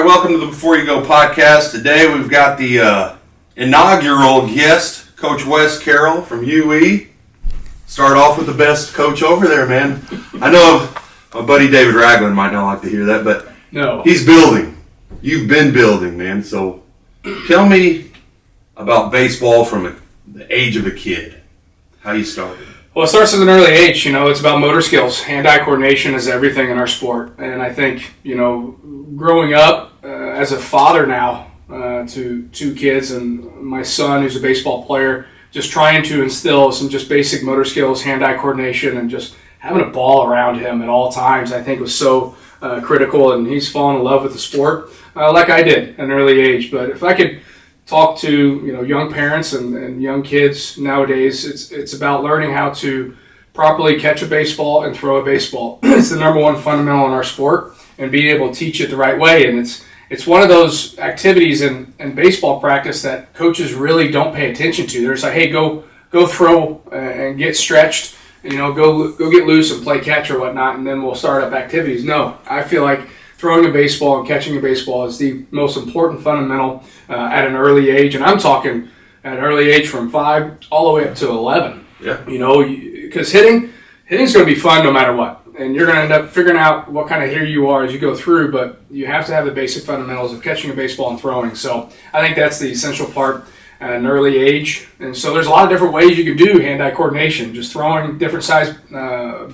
welcome to the Before You Go podcast. Today we've got the inaugural guest, Coach Wes Carroll from UE. Start off with the best coach over there, man. I know my buddy David Ragland might not like to hear that, but no, he's building. You've been building, man. So tell me about baseball from the age of a kid, how you started. Well, it starts at an early age. It's about motor skills. Hand-eye coordination is everything in our sport. And I think, growing up as a father now to two kids and my son who's a baseball player, just trying to instill some just basic motor skills, hand-eye coordination, and just having a ball around him at all times, I think was so critical. And he's fallen in love with the sport like I did at an early age. But if I could talk to young parents and young kids nowadays, it's about learning how to properly catch a baseball and throw a baseball. It's the number one fundamental in our sport, and being able to teach it the right way. And it's one of those activities in baseball practice that coaches really don't pay attention to. They're just like, hey, go throw and get stretched, go get loose and play catch or whatnot, and then we'll start up activities. No, I feel like throwing a baseball and catching a baseball is the most important fundamental at an early age. And I'm talking at an early age from 5 all the way up to 11. Yeah. Because hitting's going to be fun no matter what. And you're going to end up figuring out what kind of hitter you are as you go through, but you have to have the basic fundamentals of catching a baseball and throwing. So I think that's the essential part at an early age. And so there's a lot of different ways you can do hand-eye coordination, just throwing different size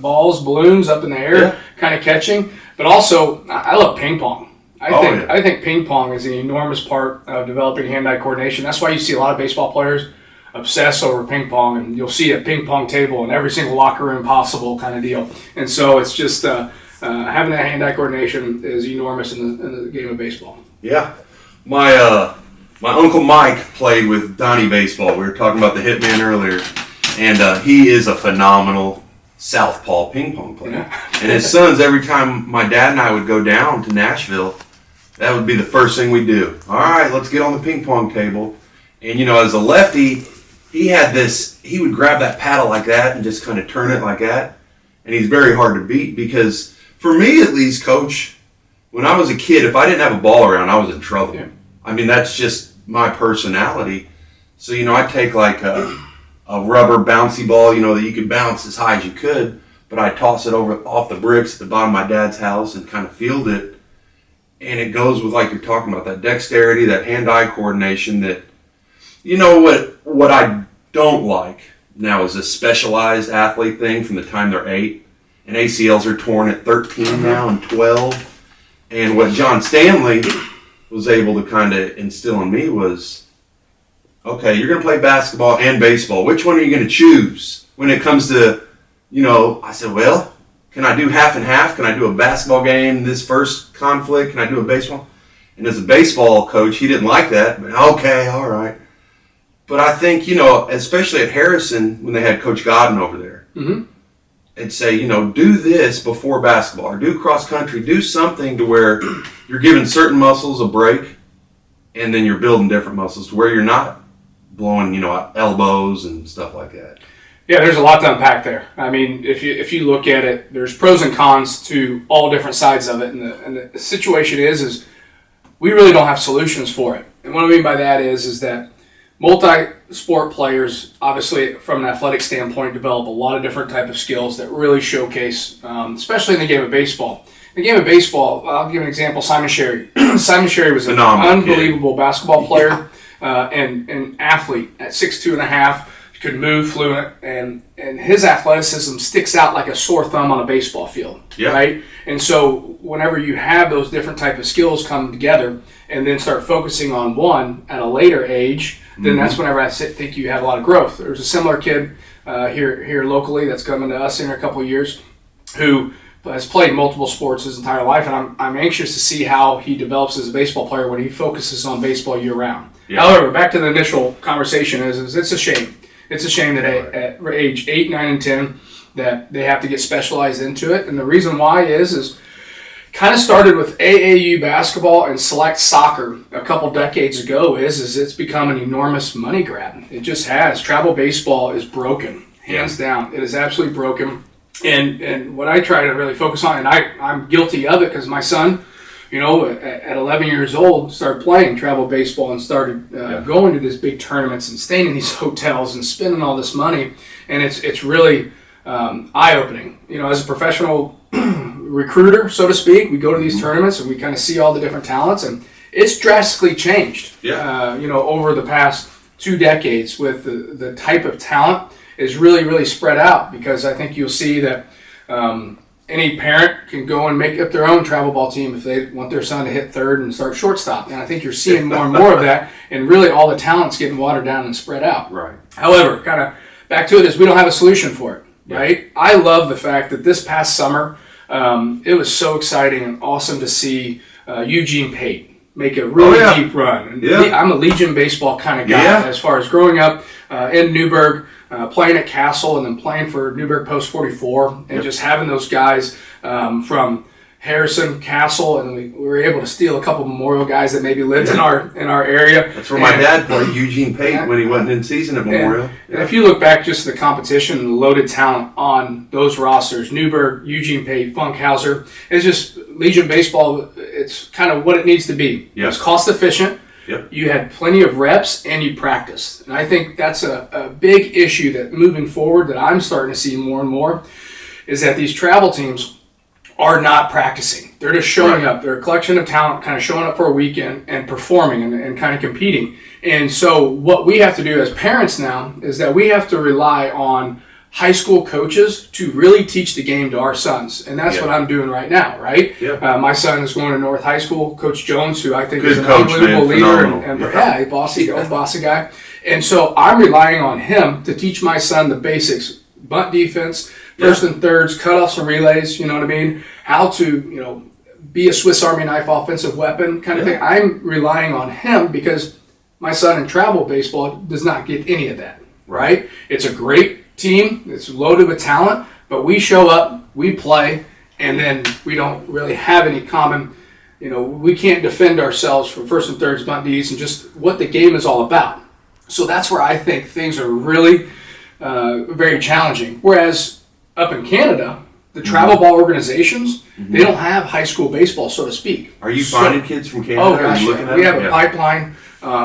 balls, balloons up in the air, kind of catching. But also, I love ping pong. I think ping pong is an enormous part of developing hand-eye coordination. That's why you see a lot of baseball players obsess over ping pong, and you'll see a ping pong table in every single locker room possible kind of deal. And so it's just having that hand-eye coordination is enormous in the game of baseball. Yeah. My Uncle Mike played with Donnie Baseball. We were talking about the Hitman earlier, and he is a phenomenal southpaw ping pong player. Yeah. And his sons, every time my dad and I would go down to Nashville, that would be the first thing we do. All right, let's get on the ping pong table. And, as a lefty, he would grab that paddle like that and just kind of turn it like that. And he's very hard to beat because, for me at least, Coach, when I was a kid, if I didn't have a ball around, I was in trouble. Yeah. I mean, that's just my personality. So, I'd take like a rubber bouncy ball, that you could bounce as high as you could, but I'd toss it off the bricks at the bottom of my dad's house and kind of field it. And it goes with, like you're talking about, that dexterity, that hand-eye coordination that, what I don't like now is this specialized athlete thing from the time they're 8. And ACLs are torn at 13 now and 12. And what John Stanley was able to kind of instill in me was, okay, you're going to play basketball and baseball. Which one are you going to choose when it comes to, I said, well, can I do half and half? Can I do a basketball game this first conflict? Can I do a baseball? And as a baseball coach, he didn't like that. But okay, all right. But I think, especially at Harrison, when they had Coach Godden over there, it'd say, do this before basketball or do cross country, do something to where you're giving certain muscles a break and then you're building different muscles to where you're not blowing, elbows and stuff like that. Yeah, there's a lot to unpack there. I mean, if you look at it, there's pros and cons to all different sides of it. And the situation is we really don't have solutions for it. And what I mean by that is that multi-sport players, obviously from an athletic standpoint, develop a lot of different type of skills that really showcase, especially in the game of baseball. In the game of baseball, I'll give an example, Simon Sherry. Simon Sherry was an unbelievable basketball player and athlete at 6'2.5", could move fluent, and his athleticism sticks out like a sore thumb on a baseball field, right? And so whenever you have those different type of skills come together and then start focusing on one at a later age, then that's whenever I think you have a lot of growth. There's a similar kid here locally that's coming to us in a couple of years who has played multiple sports his entire life, and I'm anxious to see how he develops as a baseball player when he focuses on baseball year-round. Yeah. However, back to the initial conversation is it's a shame. It's a shame that at age 8, 9, and 10 that they have to get specialized into it. And the reason why is kind of started with AAU basketball and select soccer a couple decades ago is it's become an enormous money grab. It just has. Travel baseball is broken, hands down. It is absolutely broken. And what I try to really focus on, and I'm guilty of it because my son, at 11 years old, started playing travel baseball and started going to these big tournaments and staying in these hotels and spending all this money. And it's really eye-opening. As a professional recruiter, so to speak, we go to these tournaments and we kind of see all the different talents, and it's drastically changed, over the past 2 decades with the type of talent is really, really spread out, because I think you'll see that any parent can go and make up their own travel ball team if they want their son to hit third and start shortstop. And I think you're seeing more and more of that, and really all the talent's getting watered down and spread out. Right. However, kind of back to it is we don't have a solution for it, right? I love the fact that this past summer, it was so exciting and awesome to see Eugene Pate make a really deep run. And I'm a Legion baseball kind of guy as far as growing up in Newburgh, playing at Castle, and then playing for Newburgh Post 44, and just having those guys from Harrison, Castle, and we were able to steal a couple Memorial guys that maybe lived in our area. That's where my dad played, Eugene Pate, when he wasn't in season at Memorial. And if you look back just at the competition and the loaded talent on those rosters, Newburgh, Eugene Pate, Funkhauser, it's just Legion baseball. It's kind of what it needs to be. Yep. It's cost efficient. Yep. You had plenty of reps and you practiced. And I think that's a big issue that moving forward that I'm starting to see more and more is that these travel teams are not practicing. They're just showing up. They're a collection of talent kind of showing up for a weekend and performing and kind of competing. And so what we have to do as parents now is that we have to rely on high school coaches to really teach the game to our sons. And that's what I'm doing right now, right? Yeah. My son is going to North High School. Coach Jones, who I think Good is an coach, unbelievable man. leader. Phenomenal. Bossy guy. And so I'm relying on him to teach my son the basics, bunt defense, first and thirds, cutoffs and relays, you know what I mean? How to, be a Swiss Army knife offensive weapon kind of thing. I'm relying on him because my son in travel baseball does not get any of that, right? It's a great team. It's loaded with talent, but we show up, we play, and then we don't really have any common, we can't defend ourselves for first and thirds, bunt Ds, and just what the game is all about. So that's where I think things are really very challenging. Whereas up in Canada, the travel ball organizations, they don't have high school baseball, so to speak. Are you finding kids from Canada? Oh, gosh, we have a Yeah. pipeline.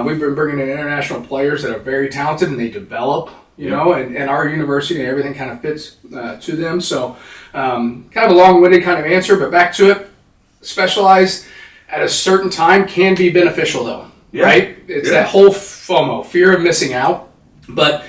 We've been bringing in international players that are very talented, and they develop, and our university and everything kind of fits to them. So kind of a long-winded kind of answer, but back to it. Specialized at a certain time can be beneficial, though, right? It's that whole FOMO, fear of missing out. But,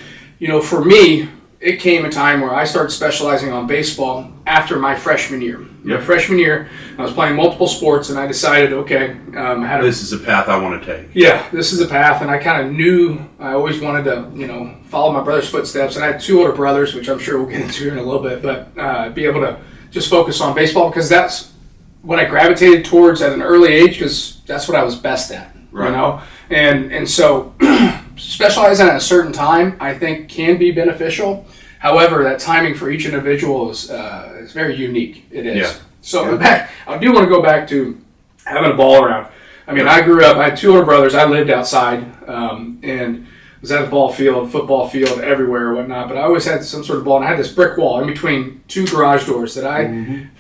for me, it came a time where I started specializing on baseball after my freshman year. My freshman year, I was playing multiple sports, and I decided, this is a path I want to take. Yeah, this is a path, and I kind of knew I always wanted to, follow my brother's footsteps. And I had 2 older brothers, which I'm sure we'll get into in a little bit, but be able to just focus on baseball because that's what I gravitated towards at an early age because that's what I was best at, And so specializing at a certain time, I think, can be beneficial. However, that timing for each individual is very unique. It is. Yeah. So I do want to go back to having a ball around. I mean, I grew up, I had 2 older brothers. I lived outside and was at the ball field, football field, everywhere, whatnot. But I always had some sort of ball, and I had this brick wall in between 2 garage doors that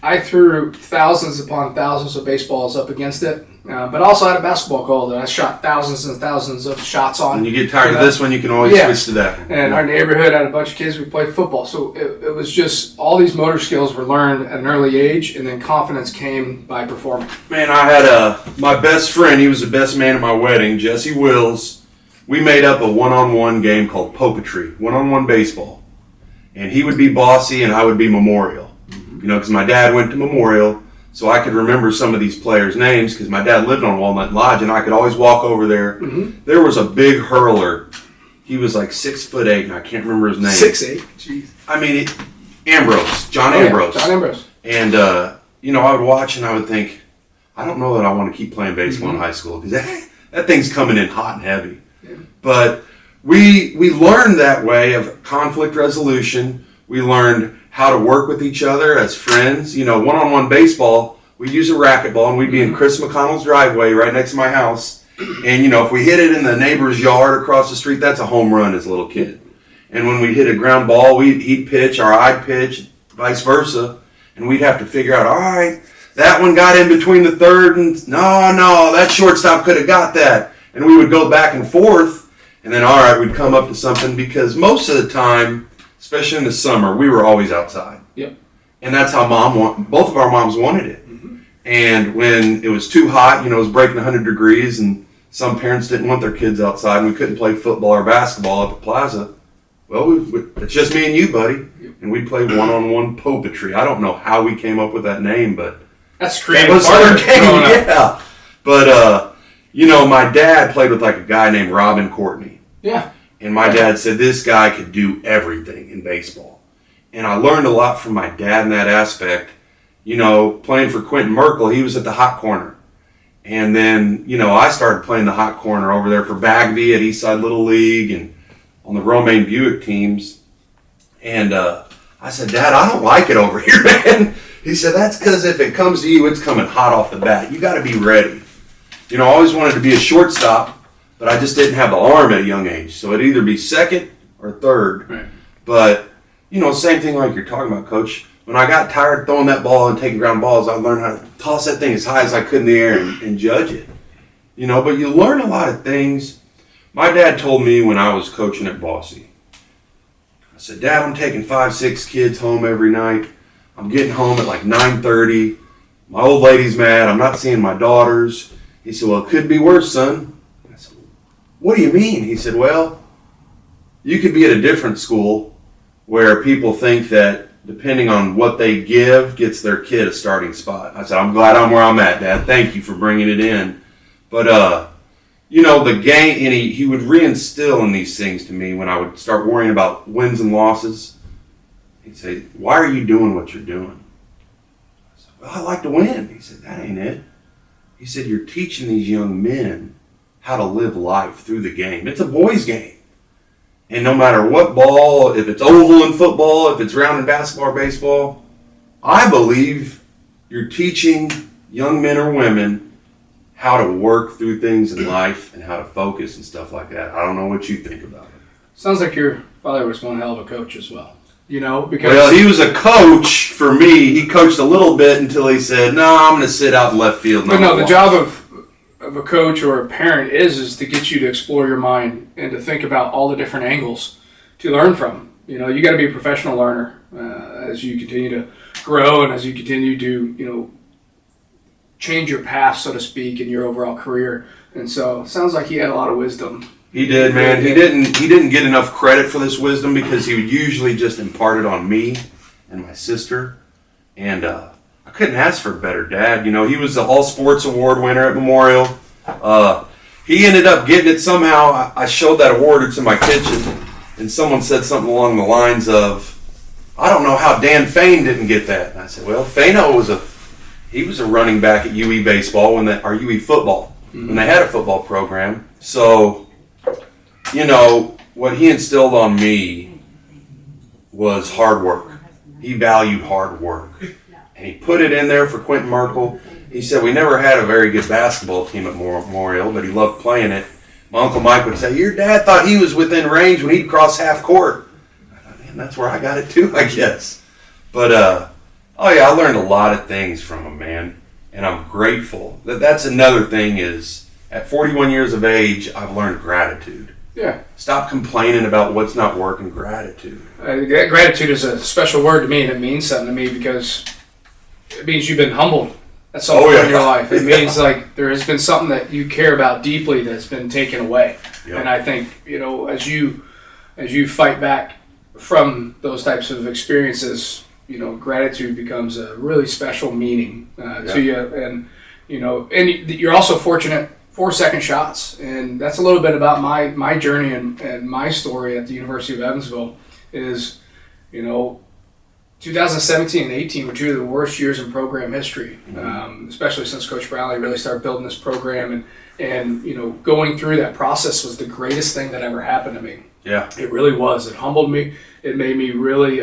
I threw thousands upon thousands of baseballs up against it. But also had a basketball goal that I shot thousands and thousands of shots on. When you get tired of this one, you can always switch to that one. And our neighborhood had a bunch of kids who played football. So it was just all these motor skills were learned at an early age, and then confidence came by performing. Man, I had my best friend. He was the best man at my wedding, Jesse Wills. We made up a one-on-one game called Popetry, one-on-one baseball. And he would be Bossy and I would be Memorial. Because my dad went to Memorial, so I could remember some of these players' names because my dad lived on Walnut Lodge and I could always walk over there. There was a big hurler. He was like 6'8", and I can't remember his name. 6'8", jeez. I mean, Ambrose, John Ambrose. Yeah, John Ambrose. And, I would watch and I would think, I don't know that I want to keep playing baseball in high school because that thing's coming in hot and heavy. But we learned that way of conflict resolution. We learned how to work with each other as friends. One-on-one baseball, we'd use a racquetball, and we'd be in Chris McConnell's driveway right next to my house. And, if we hit it in the neighbor's yard across the street, that's a home run as a little kid. And when we hit a ground ball, he'd pitch or I'd pitch, vice versa. And we'd have to figure out, all right, that one got in between the third and no, that shortstop could have got that. And we would go back and forth, and then, all right, we'd come up to something because most of the time, especially in the summer, we were always outside. Yep. And that's how both of our moms wanted it. Mm-hmm. And when it was too hot, it was breaking 100 degrees, and some parents didn't want their kids outside, and we couldn't play football or basketball at the plaza. Well, it's just me and you, buddy. Yep. And we played one-on-one poetry. I don't know how we came up with that name, but that's creative. That was our game, yeah. But, my dad played with like a guy named Robin Courtney. Yeah. And my dad said this guy could do everything in baseball. And I learned a lot from my dad in that aspect. Playing for Quentin Merkel, he was at the hot corner. And then, I started playing the hot corner over there for Bagby at Eastside Little League and on the Romaine Buick teams. And I said, Dad, I don't like it over here, man. He said, that's because if it comes to you, it's coming hot off the bat. You got to be ready. I always wanted to be a shortstop, but I just didn't have the arm at a young age. So it'd either be second or third. Right. But, same thing like you're talking about, Coach. When I got tired throwing that ball and taking ground balls, I learned how to toss that thing as high as I could in the air and judge it. But you learn a lot of things. My dad told me when I was coaching at Bossy, I said, Dad, I'm taking 5-6 kids home every night. I'm getting home at like 9:30. My old lady's mad. I'm not seeing my daughters. He said, well, it could be worse, son. I said, what do you mean? He said, well, you could be at a different school where people think that depending on what they give gets their kid a starting spot. I said, I'm glad I'm where I'm at, Dad. Thank you for bringing it in. But, the game, and he would reinstill in these things to me when I would start worrying about wins and losses. He'd say, why are you doing what you're doing? I said, well, I like to win. He said, that ain't it. He said, you're teaching these young men how to live life through the game. It's a boys' game. And no matter what ball, if it's oval in football, if it's round in basketball or baseball, I believe you're teaching young men or women how to work through things in life and how to focus and stuff like that. I don't know what you think about it. Sounds like your father was one hell of a coach as well. Because well, he was a coach for me. He coached a little bit until he said, "No, I'm going to sit out in left field." But no, the job of a coach or a parent is to get you to explore your mind and to think about all the different angles to learn from. You got to be a professional learner as you continue to grow and as you continue to change your path, so to speak, in your overall career. And so it sounds like he had a lot of wisdom. He did, man. He didn't get enough credit for this wisdom because he would usually just impart it on me and my sister. And I couldn't ask for a better dad. He was the All Sports Award winner at Memorial. He ended up getting it somehow. I showed that award. It's in my kitchen. And someone said something along the lines of, I don't know how Dan Fain didn't get that. And I said, well, Faino was a running back at UE baseball or UE football when they had a football program. So, what he instilled on me was hard work. He valued hard work. And he put it in there for Quentin Merkel. He said, we never had a very good basketball team at Memorial, but he loved playing it. My Uncle Mike would say, your dad thought he was within range when he'd cross half court. I thought, man, that's where I got it too, I guess. But, I learned a lot of things from him, man. And I'm grateful. That's another thing is, at 41 years of age, I've learned gratitude. Yeah. Stop complaining about what's not working. Gratitude. Gratitude is a special word to me, and it means something to me because it means you've been humbled at some point in your life. It means like there has been something that you care about deeply that's been taken away. Yep. And I think as you fight back from those types of experiences, gratitude becomes a really special meaning to you, and and you're also fortunate. 4 second shots, and that's a little bit about my journey and my story at the University of Evansville is, 2017 and 18 were 2 of the worst years in program history, especially since Coach Brownlee really started building this program, and going through that process was the greatest thing that ever happened to me. Yeah. It really was. It humbled me. It made me really,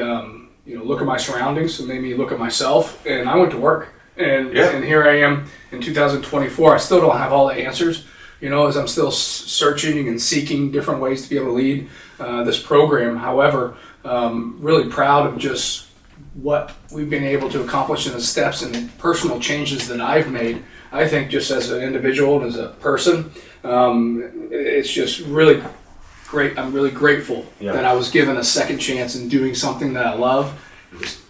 look at my surroundings. It made me look at myself, and I went to work. And here I am in 2024. I still don't have all the answers, as I'm still searching and seeking different ways to be able to lead this program. However, really proud of just what we've been able to accomplish in the steps and the personal changes that I've made, I think just as an individual and as a person, it's just really great. I'm really grateful that I was given a second chance in doing something that I love. It was,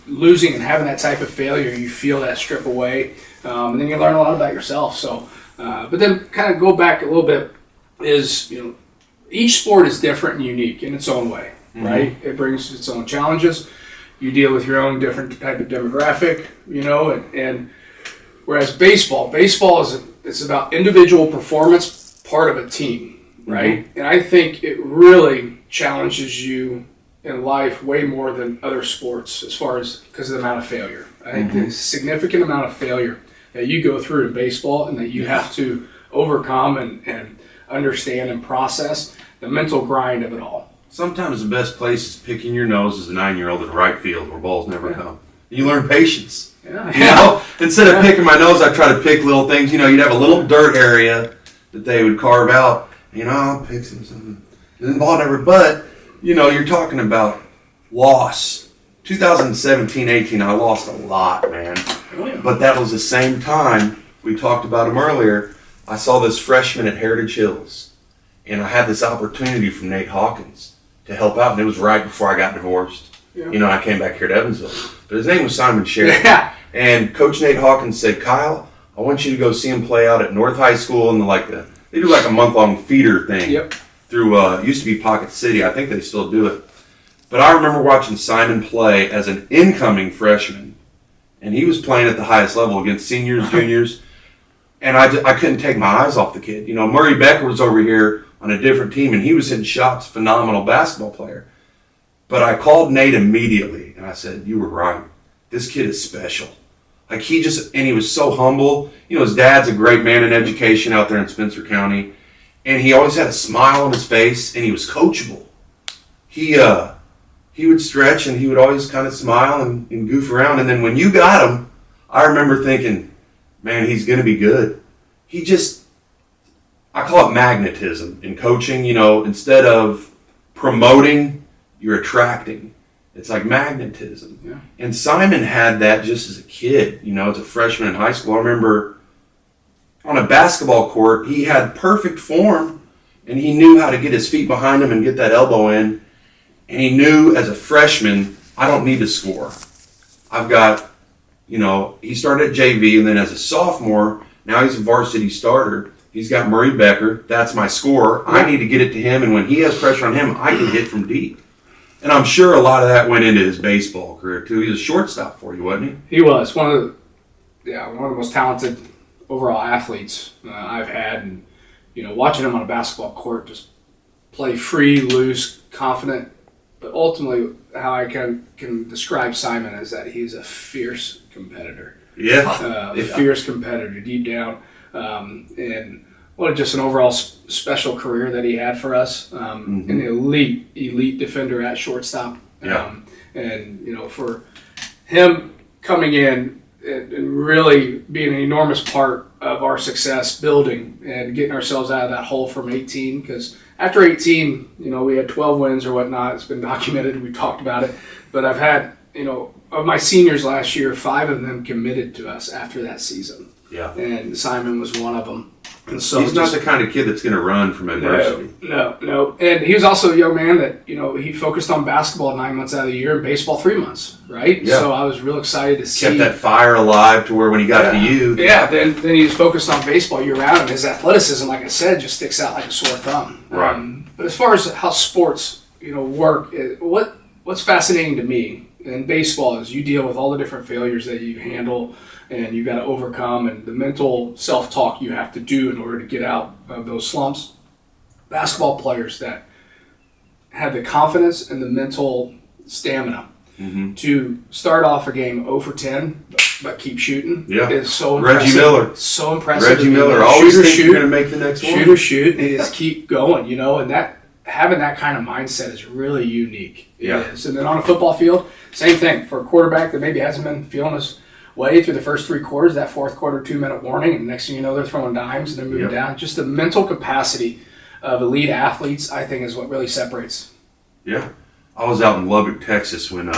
losing and having that type of failure, you feel that strip away, and then you learn a lot about yourself. So, but then kind of go back a little bit is, each sport is different and unique in its own way, right? It brings its own challenges. You deal with your own different type of demographic, and whereas baseball is it's about individual performance, part of a team, right? And I think it really challenges you in life way more than other sports as far as because of the amount of failure. I think the significant amount of failure that you go through in baseball and that you have to overcome and understand and process, the mental grind of it all. Sometimes the best place is picking your nose as a 9-year-old in right field where balls never come. You learn patience. Instead of picking my nose, I try to pick little things. You'd have a little dirt area that they would carve out. I'll pick something. And then the ball never, but, you're talking about loss. 2017-18, I lost a lot, man. But that was the same time, we talked about him earlier, I saw this freshman at Heritage Hills. And I had this opportunity from Nate Hawkins to help out. And it was right before I got divorced. I came back here to Evansville. But his name was Simon Sherry. And Coach Nate Hawkins said, Kyle, I want you to go see him play out at North High School and they do like a month-long feeder thing through, used to be Pocket City. I think they still do it. But I remember watching Simon play as an incoming freshman. And he was playing at the highest level against seniors, juniors. And I couldn't take my eyes off the kid. Murray Becker was over here on a different team, and he was hitting shots, phenomenal basketball player. But I called Nate immediately, and I said, you were right. This kid is special. And he was so humble. His dad's a great man in education out there in Spencer County, and he always had a smile on his face, and he was coachable. He would stretch, and he would always kind of smile and goof around, and then when you got him, I remember thinking, man, he's going to be good. I call it magnetism in coaching, instead of promoting, you're attracting. It's like magnetism. Yeah. And Simon had that just as a kid, as a freshman in high school. I remember on a basketball court, he had perfect form, and he knew how to get his feet behind him and get that elbow in. And he knew as a freshman, I don't need to score. I've got, he started at JV, and then as a sophomore, now he's a varsity starter. He's got Murray Becker. That's my scorer. I need to get it to him, and when he has pressure on him, I can hit from deep. And I'm sure a lot of that went into his baseball career, too. He was a shortstop for you, wasn't he? He was. One of the most talented overall athletes I've had. And, watching him on a basketball court just play free, loose, confident. But ultimately, how I can describe Simon is that he's a fierce competitor. Yeah. A fierce competitor deep down. And what just an overall special career that he had for us. An elite defender at shortstop. And, for him coming in and really being an enormous part of our success building and getting ourselves out of that hole from 18, because after 18, we had 12 wins or whatnot. It's been documented. We talked about it. But I've had, of my seniors last year, 5 of them committed to us after that season. Yeah. And Simon was one of them. And so he's not the kind of kid that's going to run from adversity. No. And he was also a young man that, he focused on basketball 9 months out of the year and baseball 3 months, right? Yeah. So I was real excited to see. Kept that fire alive to where when he got to you. Yeah, then he was focused on baseball year round, and his athleticism, like I said, just sticks out like a sore thumb. Right. But as far as how sports, work, what's fascinating to me in baseball is you deal with all the different failures that you handle and you got to overcome, and the mental self-talk you have to do in order to get out of those slumps. Basketball players that have the confidence and the mental stamina to start off a game 0 for 10, but keep shooting is so impressive. Reggie Miller. So impressive. Reggie Miller always thinks you're going to make the next one. Shoot, and just keep going, and that having that kind of mindset is really unique. It is. And then on a football field, same thing. For a quarterback that maybe hasn't been feeling his way through the first 3 quarters, that fourth quarter 2-minute warning, and next thing you know, they're throwing dimes and they're moving down. Just the mental capacity of elite athletes, I think, is what really separates. Yeah. I was out in Lubbock, Texas when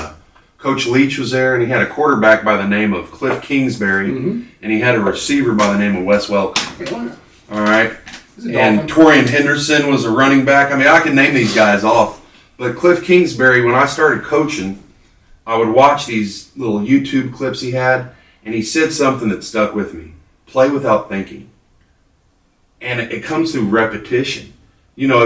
Coach Leach was there, and he had a quarterback by the name of Cliff Kingsbury, and he had a receiver by the name of Wes Welcome. All right. And Torian Henderson was a running back. I mean, I can name these guys off. But Cliff Kingsbury, when I started coaching, I would watch these little YouTube clips he had, and he said something that stuck with me. Play without thinking. And it comes through repetition. You know,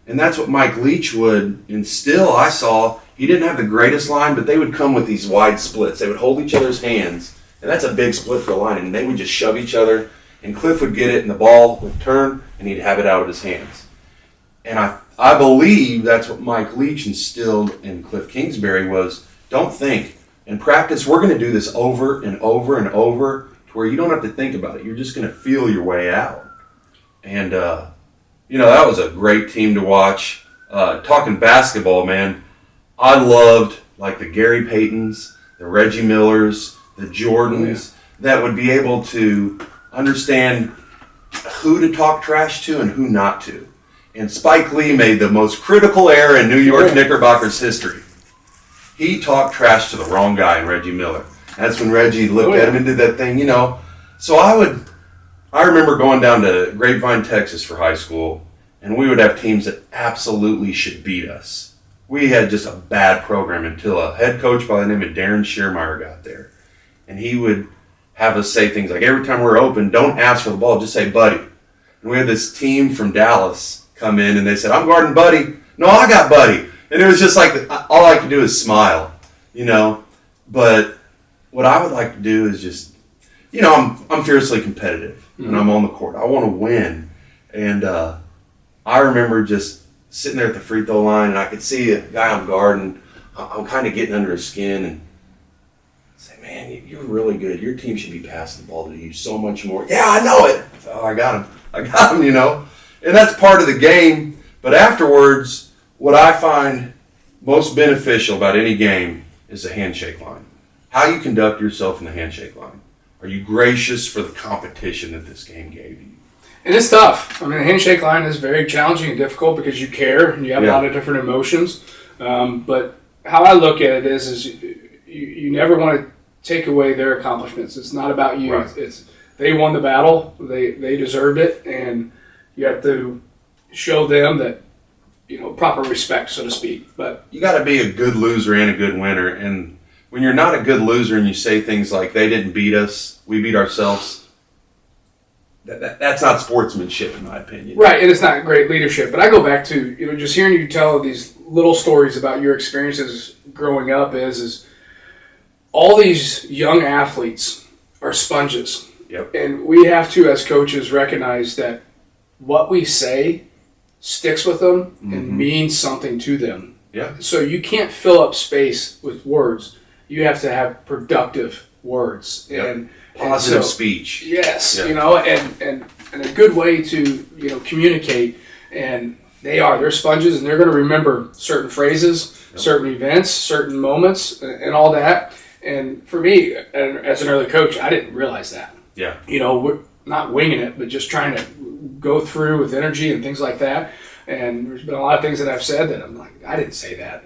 and that's what Mike Leach would instill. I saw he didn't have the greatest line, but they would come with these wide splits. They would hold each other's hands, and that's a big split for the line, and they would just shove each other, and Cliff would get it, and the ball would turn, and he'd have it out of his hands. And I believe that's what Mike Leach instilled in Cliff Kingsbury was, don't think. In practice, we're going to do this over and over and over to where you don't have to think about it. You're just going to feel your way out. And, that was a great team to watch. Talking basketball, man, I loved like the Gary Paytons, the Reggie Millers, the Jordans that would be able to understand who to talk trash to and who not to. And Spike Lee made the most critical error in New York Knickerbockers history. He talked trash to the wrong guy in Reggie Miller. That's when Reggie looked at him and did that thing, So I remember going down to Grapevine, Texas for high school, and we would have teams that absolutely should beat us. We had just a bad program until a head coach by the name of Darren Scheermeyer got there. And he would have us say things like, every time we're open, don't ask for the ball, just say, buddy. And we had this team from Dallas come in, and they said, I'm guarding Buddy. No, I got Buddy. And it was just like, all I could do is smile, But what I would like to do is just, I'm fiercely competitive when I'm on the court. I want to win. And I remember just sitting there at the free throw line, and I could see a guy I'm guarding. I'm kind of getting under his skin and say, man, you're really good. Your team should be passing the ball to you so much more. Yeah, I know it. Oh, I got him, And that's part of the game. But afterwards, what I find most beneficial about any game is the handshake line. How you conduct yourself in the handshake line. Are you gracious for the competition that this game gave you? It is tough. I mean, the handshake line is very challenging and difficult because you care and you have a lot of different emotions. But how I look at it is you never want to take away their accomplishments. It's not about you. Right. It's they won the battle. They deserved it, and you have to show them that proper respect, so to speak. But you got to be a good loser and a good winner. And when you're not a good loser and you say things like they didn't beat us, we beat ourselves. That's not sportsmanship, in my opinion. Right, and it's not great leadership. But I go back to just hearing you tell these little stories about your experiences growing up. Is all these young athletes are sponges, and we have to, as coaches, recognize that what we say sticks with them and means something to them. Yeah. So you can't fill up space with words. You have to have productive words and positive speech. Yes, and a good way to communicate. And they're sponges, and they're going to remember certain phrases, certain events, certain moments, and all that. And for me, as an early coach, I didn't realize that. Yeah. We're not winging it, but just trying to go through with energy and things like that. And there's been a lot of things that I've said that I'm like, I didn't say that,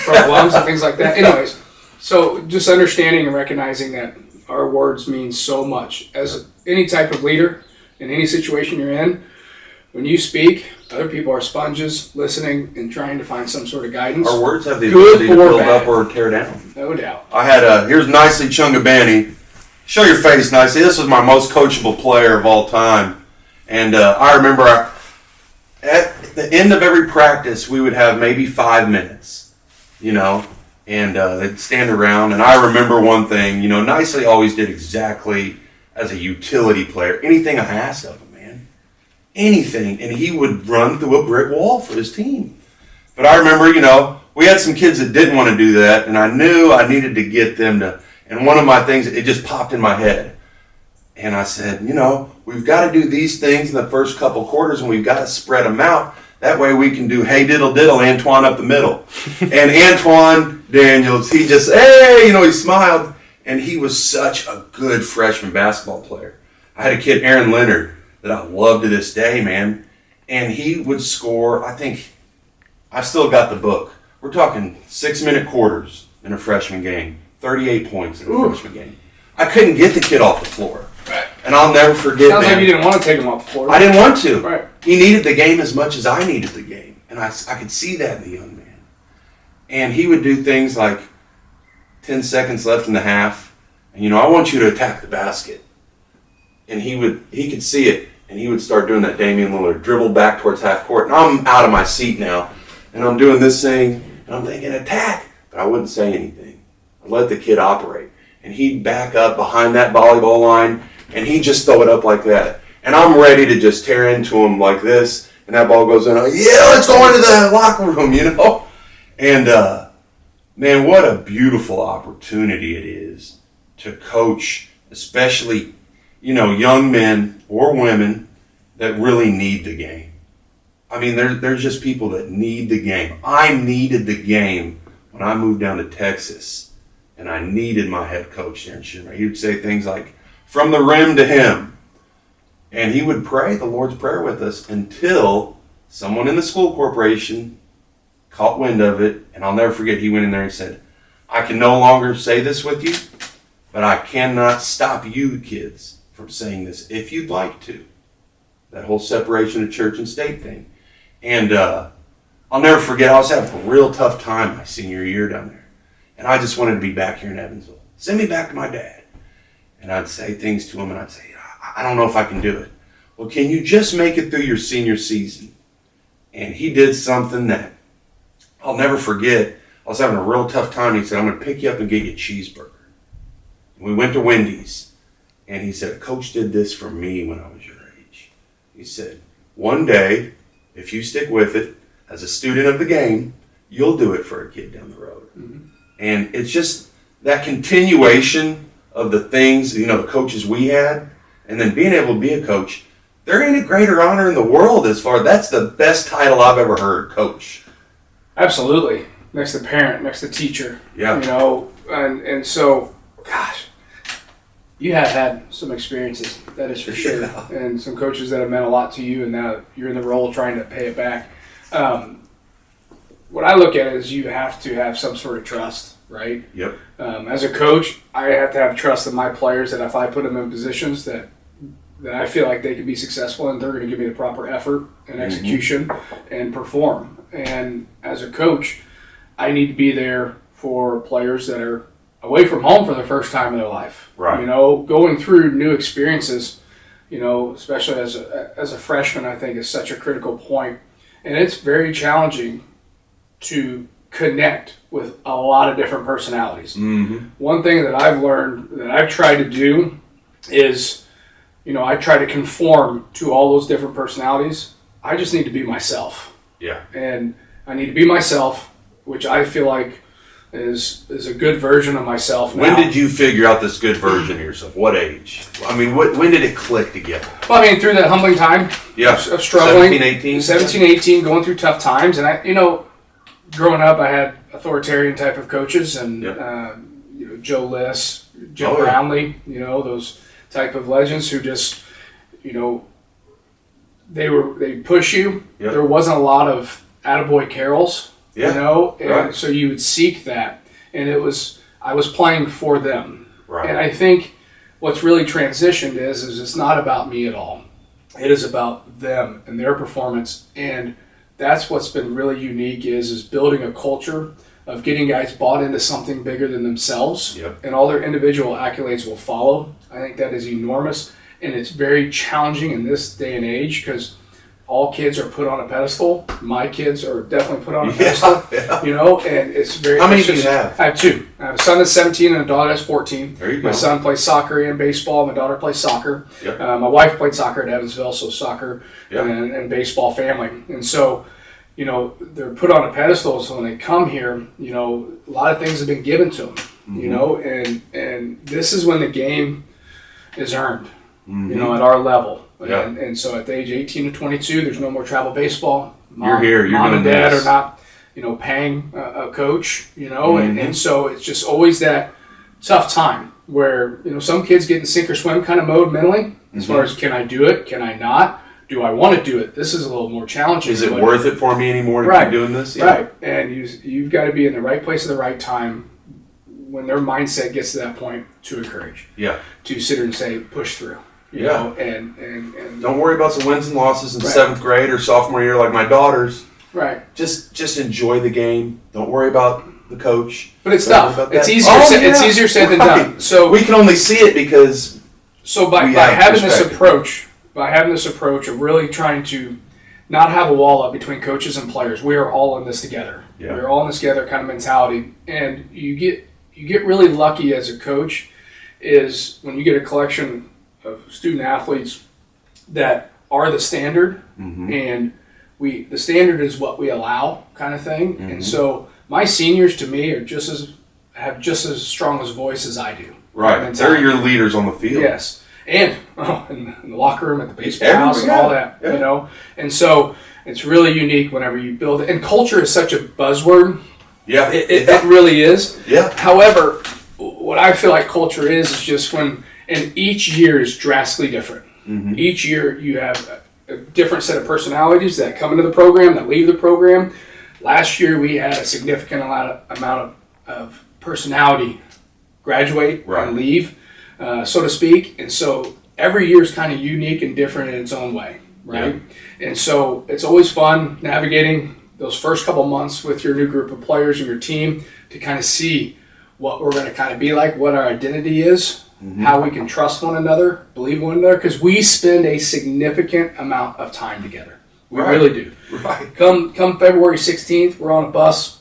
from lungs and things like that. Anyways, so just understanding and recognizing that our words mean so much. As any type of leader in any situation you're in, when you speak, other people are sponges listening and trying to find some sort of guidance. Our words have the ability to build up or tear down. No doubt. I had here's Nicely Chungabani. Show your face, Nicely. This was my most coachable player of all time. And I remember at the end of every practice, we would have maybe 5 minutes, and they'd stand around. And I remember one thing, Nicely always did exactly as a utility player, anything I asked of him, man. Anything. And he would run through a brick wall for his team. But I remember, we had some kids that didn't want to do that, and I knew I needed to get them to. And one of my things, it just popped in my head. And I said, we've got to do these things in the first couple quarters, and we've got to spread them out. That way we can do, hey, diddle, diddle, Antoine up the middle. And Antoine Daniels, he just, hey, he smiled. And he was such a good freshman basketball player. I had a kid, Aaron Leonard, that I love to this day, man. And he would score, I think, I've still got the book. We're talking 6-minute quarters. in a freshman game, 38 points in a freshman game. I couldn't get the kid off the floor. Right. And I'll never forget that. Sounds like you didn't want to take him off the floor. I didn't want to. Right. He needed the game as much as I needed the game. And I could see that in the young man. And he would do things like 10 seconds left in the half. And, I want you to attack the basket. And he could see it. And he would start doing that Damian Lillard, dribble back towards half court. And I'm out of my seat now. And I'm doing this thing. And I'm thinking, attack. But I wouldn't say anything. I'd let the kid operate. And he'd back up behind that volleyball line. And he'd just throw it up like that. And I'm ready to just tear into him like this. And that ball goes in. I'm like, yeah, let's go into the locker room, And, man, what a beautiful opportunity it is to coach, especially, young men or women that really need the game. I mean, there's just people that need the game. I needed the game when I moved down to Texas, and I needed my head coach there in Shinra. He would say things like, from the rim to him. And he would pray the Lord's Prayer with us until someone in the school corporation caught wind of it. And I'll never forget, he went in there and said, I can no longer say this with you, but I cannot stop you kids from saying this if you'd like to. That whole separation of church and state thing. And I'll never forget, I was having a real tough time my senior year down there. And I just wanted to be back here in Evansville. Send me back to my dad. And I'd say things to him, and I'd say, I don't know if I can do it. Well, can you just make it through your senior season? And he did something that I'll never forget. I was having a real tough time. He said, I'm going to pick you up and get you a cheeseburger. And we went to Wendy's. And he said, Coach did this for me when I was your age. He said, one day, if you stick with it, as a student of the game, you'll do it for a kid down the road. Mm-hmm. And it's just that continuation of the things, the coaches we had, and then being able to be a coach. There ain't a greater honor in the world that's the best title I've ever heard, coach. Absolutely. Next to parent, next to teacher. Yeah. And so, gosh, you have had some experiences, that is for sure. Yeah. And some coaches that have meant a lot to you, and now you're in the role trying to pay it back. What I look at is you have to have some sort of trust, right? Yep. As a coach, I have to have trust in my players that if I put them in positions that I feel like they can be successful and they're going to give me the proper effort and execution and perform. And as a coach, I need to be there for players that are away from home for the first time in their life. Right. Going through new experiences, especially as a freshman, I think is such a critical point. And it's very challenging to connect with a lot of different personalities. Mm-hmm. One thing that I've learned that I've tried to do is, I try to conform to all those different personalities. I just need to be myself. Yeah. And I need to be myself, which I feel like is a good version of myself now. When did you figure out this good version of yourself? What age? I mean, when did it click together? Well, through that humbling time of struggling. 17, 18, going through tough times. And growing up, I had authoritarian type of coaches, and Joe Liss, Jim Brownlee, those type of legends who just, they push you. Yep. There wasn't a lot of attaboy Carrolls, and so you would seek that, and I was playing for them. Right. And I think what's really transitioned is it's not about me at all. It is about them and their performance, and that's what's been really unique is building a culture of getting guys bought into something bigger than themselves. Yep. And all their individual accolades will follow. I think that is enormous, and it's very challenging in this day and age because all kids are put on a pedestal. My kids are definitely put on a pedestal, and it's very... How many do you have? I have two. I have a son that's 17 and a daughter that's 14. There you go. My son plays soccer and baseball. My daughter plays soccer. Yep. My wife played soccer at Evansville, so soccer and baseball family. And so, they're put on a pedestal, so when they come here, a lot of things have been given to them, and this is when the game is earned, at our level. Yeah. And so at the age 18 to 22, there's no more travel baseball. You're here. You're mom and dad this. are not, paying a coach, and so it's just always that tough time where, some kids get in sink or swim kind of mode mentally as far as can I do it? Can I not? Do I want to do it? This is a little more challenging. Is it worth it for me anymore to keep doing this? Yeah. Right. And you've got to be in the right place at the right time, when their mindset gets to that point, to encourage. Yeah. To sit there and say, push through. You know, and don't worry about the wins and losses in right. 7th grade or sophomore year like my daughters. Right. Just enjoy the game. Don't worry about the coach. But it's tough. It's easier. It's easier said than right. done. So we can only see it because. So by having this approach of really trying to not have a wall up between coaches and players, we are all in this together. Yeah. We're all in this together kind of mentality, and you get really lucky as a coach is when you get a collection of student athletes that are the standard, and the standard is what we allow kind of thing. And so my seniors to me have just as strong as voice as I do. Right, they're your leaders on the field. Yes, and in the locker room, at the baseball house, and all that, you know. And so it's really unique whenever you build it. And culture is such a buzzword. Yeah, it really is. Yeah. However, what I feel like culture is just when, and each year is drastically different. Each year you have a different set of personalities that come into the program, that leave the program. Last year we had a significant amount of personality graduate and leave, so to speak. And so every year is kind of unique and different in its own way, right? Yeah. And so it's always fun navigating those first couple months with your new group of players and your team to kind of see what we're going to kind of be like, what our identity is, how we can trust one another, believe one another, because we spend a significant amount of time together. We really do. Right. Come February 16th, we're on a bus.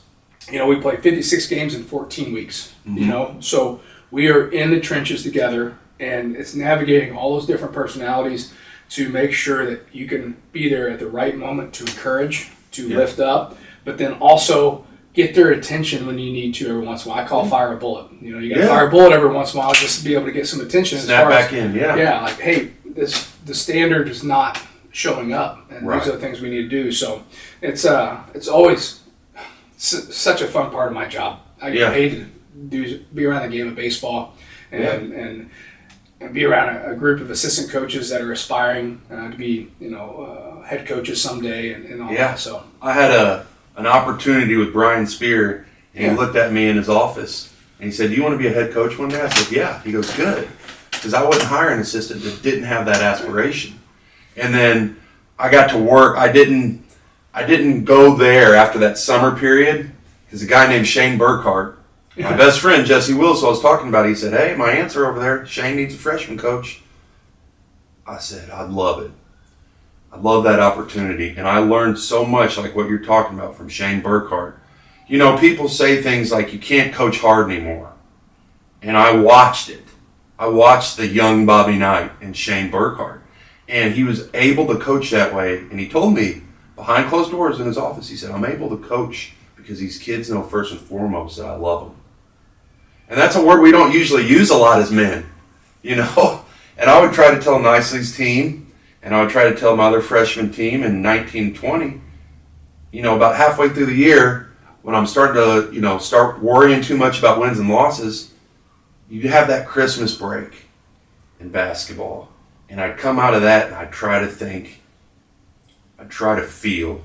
You know, we play 56 games in 14 weeks, you know, so we are in the trenches together, and it's navigating all those different personalities to make sure that you can be there at the right moment to encourage, to lift up, but then also get their attention when you need to every once in a while. I call fire a bullet. You know, you got to fire a bullet every once in a while just to be able to get some attention. Snap back in, Yeah, like, hey, the standard is not showing up, and these are the things we need to do. So it's always such a fun part of my job. I get paid to be around the game of baseball and be around a group of assistant coaches that are aspiring to be, head coaches someday and all that. So I had an opportunity with Brian Spear, and he looked at me in his office and he said, "Do you want to be a head coach one day?" I said, "Yeah." He goes, "Good," because I wouldn't hire an assistant that didn't have that aspiration. And then I got to work. I didn't go there after that summer period because a guy named Shane Burkhart, my best friend Jesse Wills, who I was talking about, he said, "Hey, my aunts are over there. Shane needs a freshman coach." I said, "I'd love it. I love that opportunity." And I learned so much like what you're talking about from Shane Burkhart. You know, people say things like you can't coach hard anymore. And I watched it. I watched the young Bobby Knight and Shane Burkhart. And he was able to coach that way. And he told me behind closed doors in his office, he said, "I'm able to coach because these kids know first and foremost that I love them." And that's a word we don't usually use a lot as men, you know. And I would try to tell Nicely's team, and I would try to tell my other freshman team in 1920, about halfway through the year, when I'm starting to, start worrying too much about wins and losses, you have that Christmas break in basketball. And I'd come out of that and I'd try to think, I'd try to feel,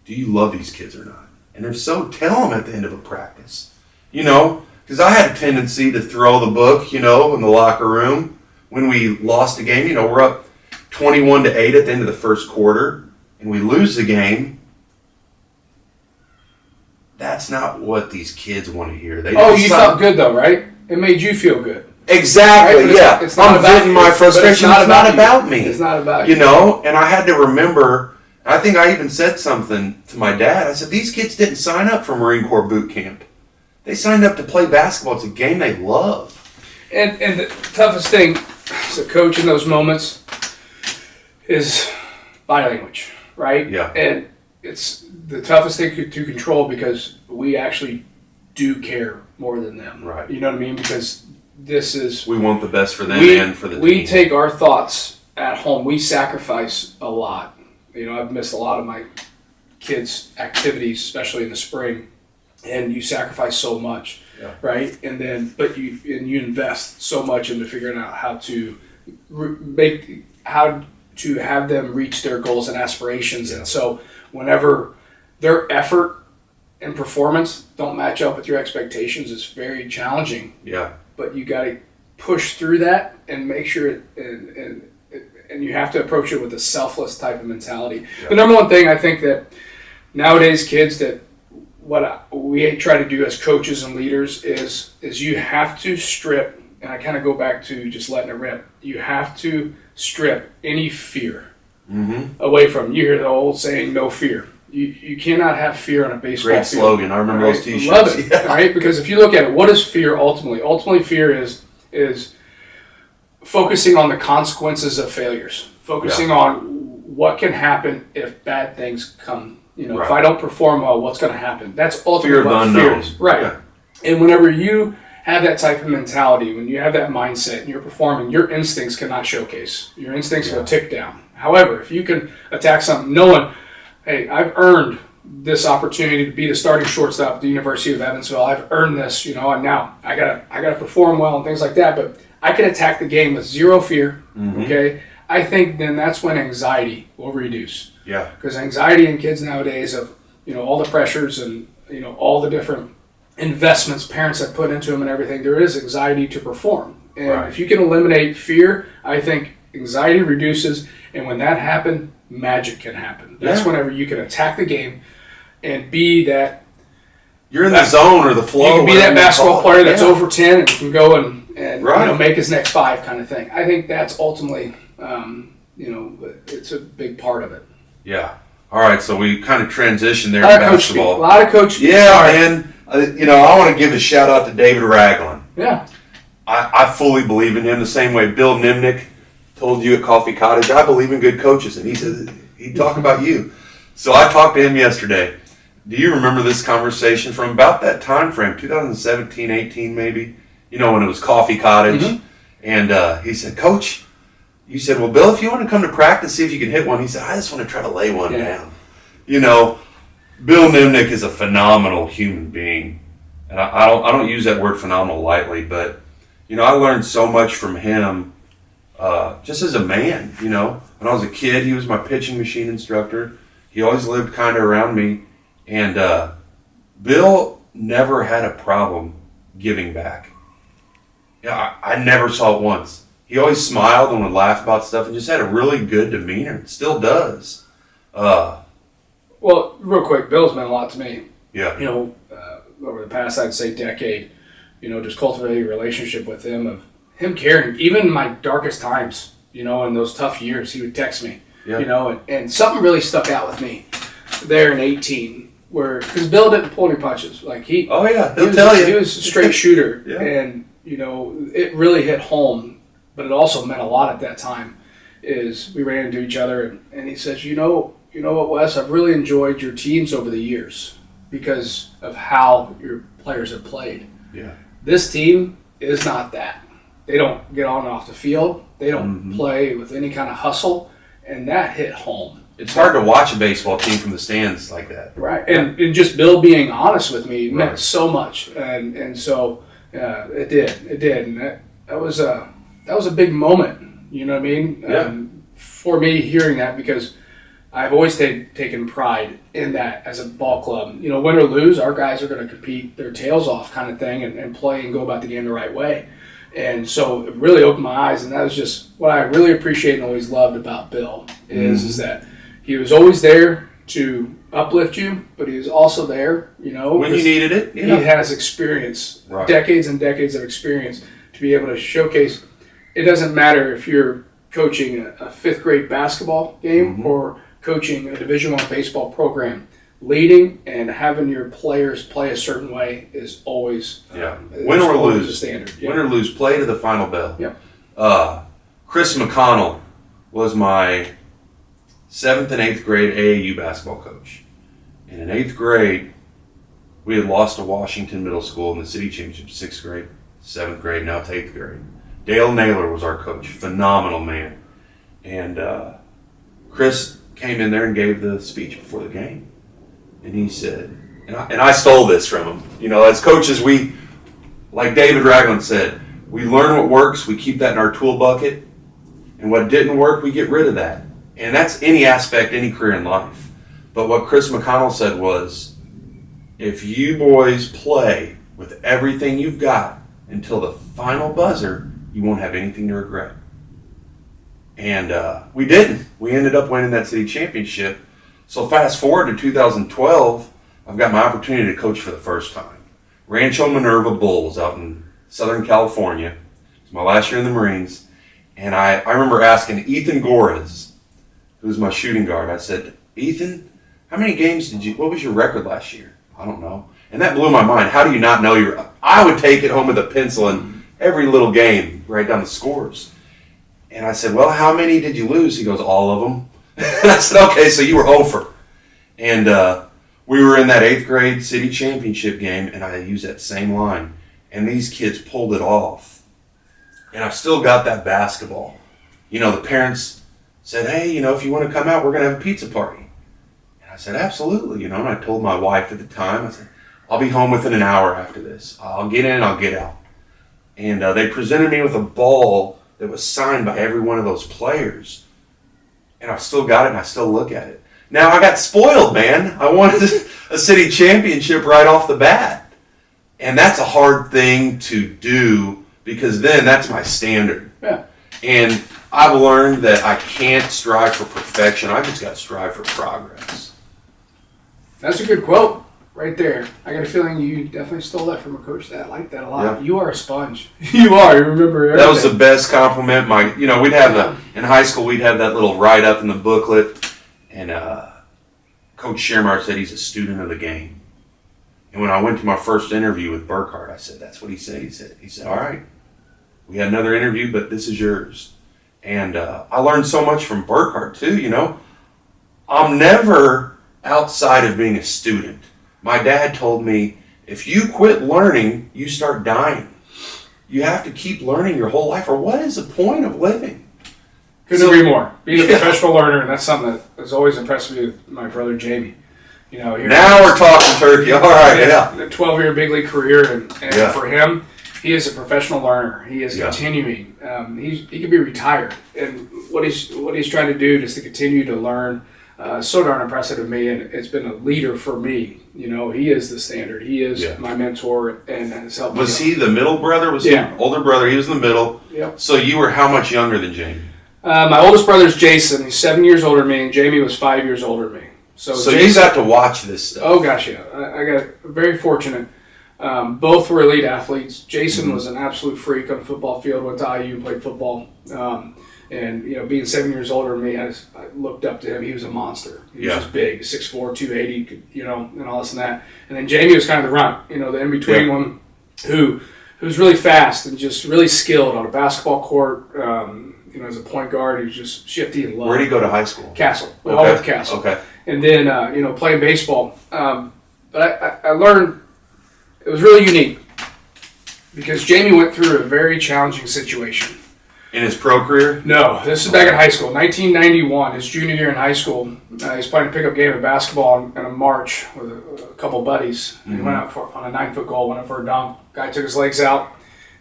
do you love these kids or not? And if so, tell them at the end of a practice, because I had a tendency to throw the book, in the locker room when we lost a game. We're up 21-8 at the end of the first quarter, and we lose the game. That's not what these kids want to hear. You felt good though, right? It made you feel good. Exactly, right? Yeah. It's not I'm about venting my frustration. It's not about me. It's not about you. And I had to remember, I think I even said something to my dad. I said, these kids didn't sign up for Marine Corps boot camp. They signed up to play basketball. It's a game they love. And the toughest thing as a coach in those moments is body language, right? Yeah. And it's the toughest thing to control because we actually do care more than them. Right. You know what I mean? Because we want the best for them and for the team. We take our thoughts at home. We sacrifice a lot. I've missed a lot of my kids' activities, especially in the spring, and you sacrifice so much, right? And then, you invest so much into figuring out how to have them reach their goals and aspirations. And so, whenever their effort and performance don't match up with your expectations, it's very challenging. Yeah. But you got to push through that and make sure and you have to approach it with a selfless type of mentality. The number one thing I think that nowadays kids that we try to do as coaches and leaders is you have to strip, and I kind of go back to just letting it rip. You have to strip any fear away from you. Hear the old saying, no fear. You cannot have fear on a baseball Great field. slogan. I remember Right? those T-shirts. Love it, Yeah. right? Because if you look at it, what is fear ultimately? Ultimately, fear is focusing on the consequences of failures, focusing on what can happen if bad things come. If Right. I don't perform well, what's going to happen? That's ultimately Fear of what the fear unknown. is. Right. Yeah. And whenever you have that type of mentality, when you have that mindset and you're performing, your instincts cannot showcase. Your instincts will tick down. However, if you can attack something knowing, hey, I've earned this opportunity to be the starting shortstop at the University of Evansville. I've earned this, and now I gotta perform well and things like that. But I can attack the game with zero fear. Okay, I think then that's when anxiety will reduce. Yeah. Because anxiety in kids nowadays of all the pressures and all the different investments parents have put into them and everything, there is anxiety to perform. And if you can eliminate fear, I think anxiety reduces, and when that happens, magic can happen. That's whenever you can attack the game and be that. You're in the zone or the flow. You can be that basketball player that's over 10 and can go and make his next 5 kind of thing. I think that's ultimately, it's a big part of it. Yeah. All right, so we kind of transitioned there A to basketball. A lot of coach speak. Yeah, and I want to give a shout out to David Ragland. Yeah. I fully believe in him the same way Bill Nimnick told you at Coffee Cottage. I believe in good coaches, and he said he'd talk about you. So I talked to him yesterday. Do you remember this conversation from about that time frame, 2017, 18 maybe? When it was Coffee Cottage. And he said, Coach, you said, well, Bill, if you want to come to practice, see if you can hit one. He said, I just want to try to lay one down. Bill Nimnick is a phenomenal human being. And I don't use that word phenomenal lightly, but, I learned so much from him just as a man. When I was a kid, he was my pitching machine instructor. He always lived kind of around me. And Bill never had a problem giving back. I never saw it once. He always smiled and would laugh about stuff and just had a really good demeanor. Still does. Well, real quick, Bill's meant a lot to me. Yeah. Over the past, I'd say, decade, just cultivating a relationship with him, of him caring. Even in my darkest times, in those tough years, he would text me, and something really stuck out with me there in 18. Because Bill didn't pull any punches. He'll tell you. He was a straight shooter. Yeah. And, it really hit home, but it also meant a lot at that time, is we ran into each other, and he says, you know what, Wes, I've really enjoyed your teams over the years because of how your players have played. Yeah. This team is not that. They don't get on and off the field. They don't play with any kind of hustle, and that hit home. It's hard to watch a baseball team from the stands like that. Right, and just Bill being honest with me meant so much, and so it did, and that was a big moment. You know what I mean? Yeah. For me, hearing that, because I've always taken pride in that as a ball club. Win or lose, our guys are going to compete their tails off, kind of thing, and play and go about the game the right way. And so it really opened my eyes, and that was just what I really appreciate and always loved about Bill is that he was always there to uplift you, but he was also there, when you needed it. He has experience, decades and decades of experience to be able to showcase. It doesn't matter if you're coaching a fifth grade basketball game or coaching a Division I baseball program. Leading and having your players play a certain way is always win or lose a standard. Win or lose, play to the final bell. Yep. Chris McConnell was my 7th and 8th grade AAU basketball coach. And in 8th grade, we had lost to Washington Middle School in the city championship, 6th grade, 7th grade, now it's 8th grade. Dale Naylor was our coach, phenomenal man. And Chris came in there and gave the speech before the game. And he said, and I stole this from him. As coaches, we, like David Ragland said, we learn what works, we keep that in our tool bucket, and what didn't work, we get rid of that. And that's any aspect, any career in life. But what Chris McConnell said was, if you boys play with everything you've got until the final buzzer, you won't have anything to regret. And we didn't. We ended up winning that city championship. So fast forward to 2012, I've got my opportunity to coach for the first time. Rancho Minerva Bulls out in Southern California. It's my last year in the Marines. And I remember asking Ethan Gores, who's my shooting guard, I said, Ethan, how many games what was your record last year? I don't know. And that blew my mind. How do you not know I would take it home with a pencil and every little game, write down the scores. And I said, well, how many did you lose? He goes, all of them. And I said, okay, so you were over. And we were in that 8th grade city championship game, and I used that same line. And these kids pulled it off. And I've still got that basketball. You know, the parents said, hey, you know, if you want to come out, we're going to have a pizza party. And I said, absolutely. You know, and I told my wife at the time, I said, I'll be home within an hour after this. I'll get in, I'll get out. And they presented me with a ball that was signed by every one of those players. And I've still got it, and I still look at it. Now, I got spoiled, man. I wanted a city championship right off the bat. And that's a hard thing to do because then that's my standard. Yeah. And I've learned that I can't strive for perfection. I just got to strive for progress. That's a good quote right there. I got a feeling you definitely stole that from a coach that liked that a lot. Yeah. You are a sponge. You are. You remember everything. That was the best compliment. We'd have in high school, we'd have that little write-up in the booklet. And Coach Schermart said he's a student of the game. And when I went to my first interview with Burkhardt, I said, that's what he said. He said, all right, we had another interview, but this is yours. And I learned so much from Burkhardt, too, you know. I'm never outside of being a student. My dad told me, if you quit learning, you start dying. You have to keep learning your whole life, or what is the point of living? Couldn't agree more. Being a professional learner, and that's something that has always impressed me with my brother Jamie. You know, now we're talking turkey. All right, yeah. A 12-year big league career, and for him, he is a professional learner. He is continuing. He could be retired, and what he's trying to do is to continue to learn. So darn impressive to me, and it's been a leader for me. You know, he is the standard. He is my mentor, and has helped me. Was he the middle brother? Was he older brother? He was in the middle. Yep. So you were how much younger than Jamie? My oldest brother is Jason. He's 7 years older than me, and Jamie was 5 years older than me. So Jason, you got to watch this stuff. Oh gosh, yeah. I got very fortunate. Both were elite athletes. Jason was an absolute freak on the football field. Went to IU and played football. And, you know, being 7 years older than me, I looked up to him. He was a monster. He was just big, 6'4", 280, you know, and all this and that. And then Jamie was kind of the runt, you know, the in-between one who was really fast and just really skilled on a basketball court. You know, as a point guard, he was just shifty and low. Where did he go to high school? Castle. We all went to Castle. Okay. And then, you know, playing baseball. But I learned it was really unique because Jamie went through a very challenging situation. In his pro career? No, this is back in high school. 1991, his junior year in high school. He's playing a pickup game of basketball in a march with a couple buddies. Mm-hmm. He went out on a 9-foot goal, went up for a dunk. Guy took his legs out,